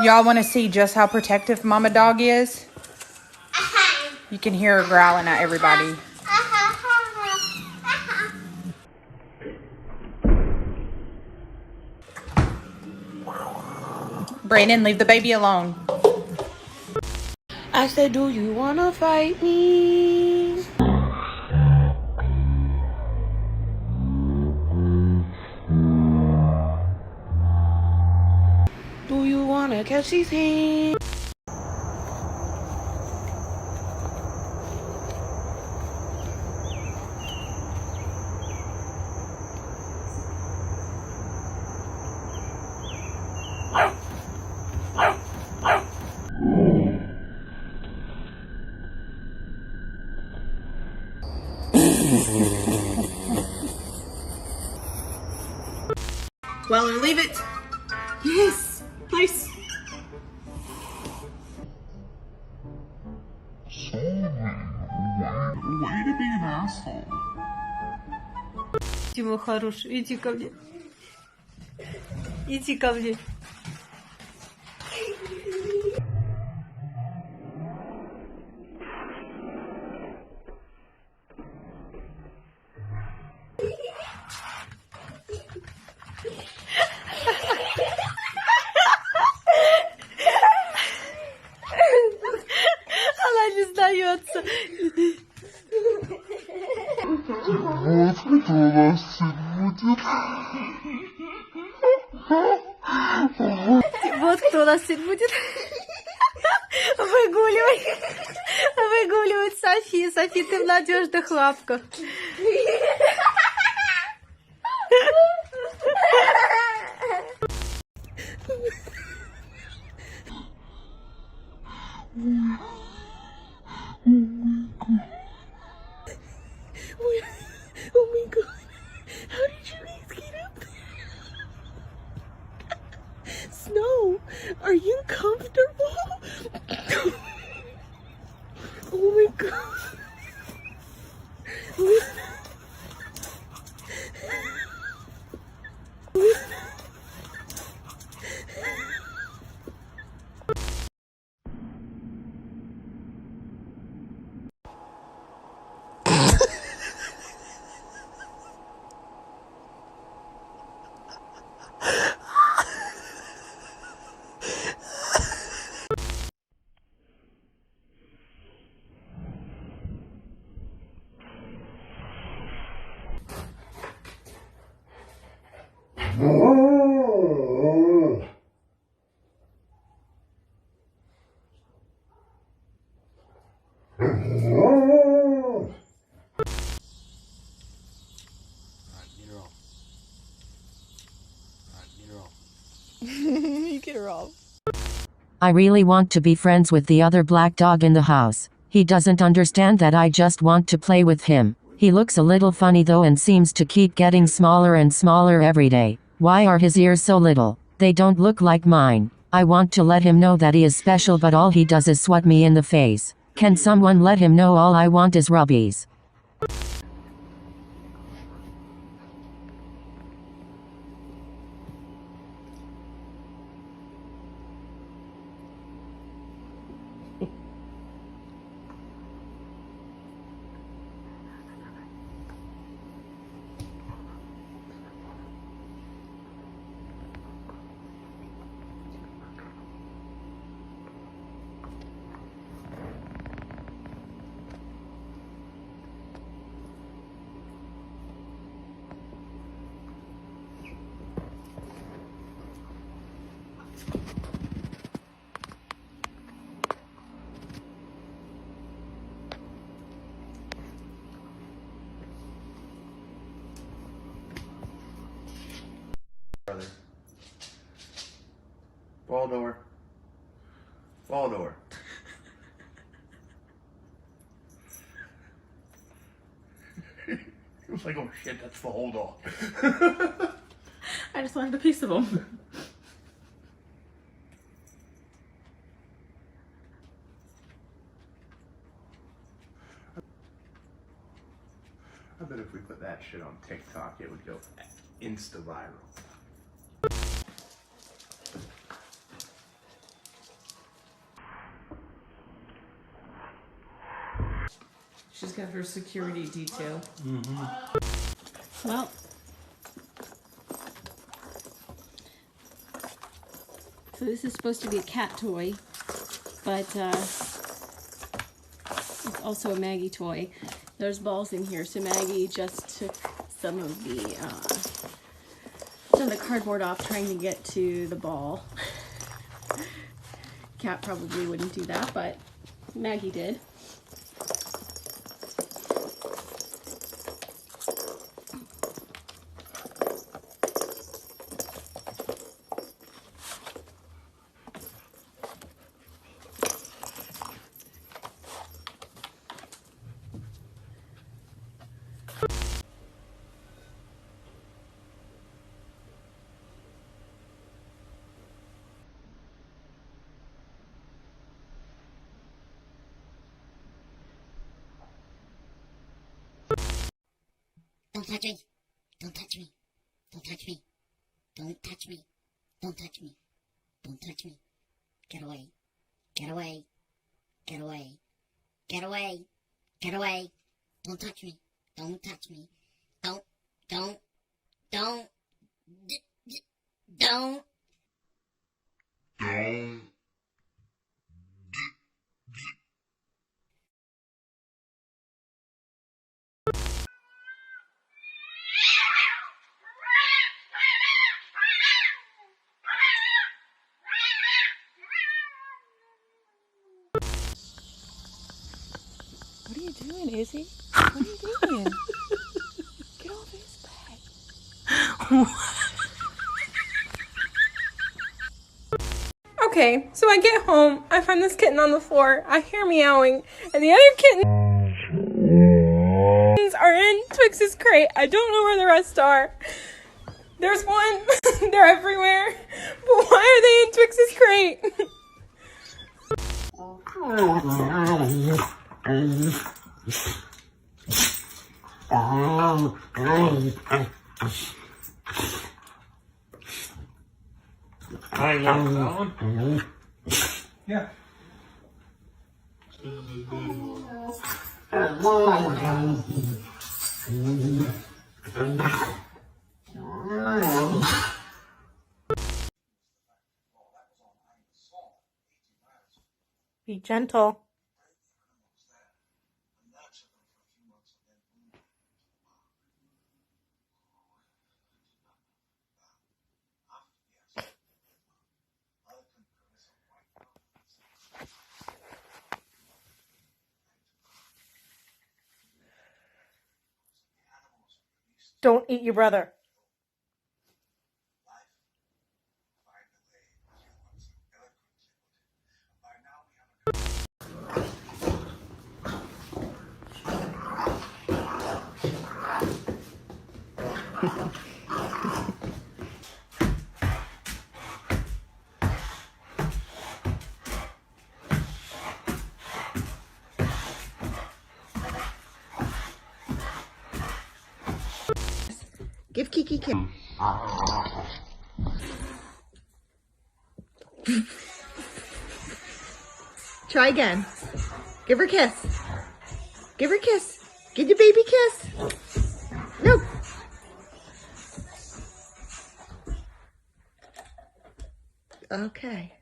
Y'all want to see just how protective Mama Dog is? You can hear her growling at everybody. Brandon, leave the baby alone. I said, do you wanna fight me? Do you wanna catch these hands? Well, and leave it. Yes, nice. Way to be an asshole. Тима хороший, иди ко мне. Иди ко мне. Она не сдается. Вот кто у нас сын будет. Выгуливать Софи. Софи, ты в надежных лапках. Oh my god, how did you guys get up there? Snow, are you comfortable? Oh my god. You get her off. I really want to be friends with the other black dog in the house. He doesn't understand that I just want to play with him. He looks a little funny though and seems to keep getting smaller and smaller every day. Why are his ears so little? They don't look like mine. I want to let him know that he is special, but all he does is swat me in the face. Can someone let him know all I want is rubbies? Ball door. Ball door. It was like, oh shit, that's the whole dog. I just wanted a piece of them. I bet if we put that shit on TikTok, it would go insta-viral. got her security detail. Well, so this is supposed to be a cat toy, but it's also a Maggie toy. There's balls in here, so Maggie just took some of the cardboard off trying to get to the ball. Cat probably wouldn't do that, but Maggie did. Don't touch me. Don't touch me. Don't touch me. Don't touch me. Don't touch me. Don't touch me. Get away. Get away. Get away. Get away. Get away. Don't touch me. Don't touch me. Don't. Don't. Don't. Don't. What are you doing, Izzy? What are you doing? Get off his back. Okay, so I get home, I find this kitten on the floor, I hear meowing, and the other kittens are in Twix's crate. I don't know where the rest are. There's one, they're everywhere, but why are they in Twix's crate? Yeah. Be gentle. Don't eat your brother. Give Kiki a kiss. Try again. Give her a kiss. Give her a kiss. Give the baby a kiss. No. Okay.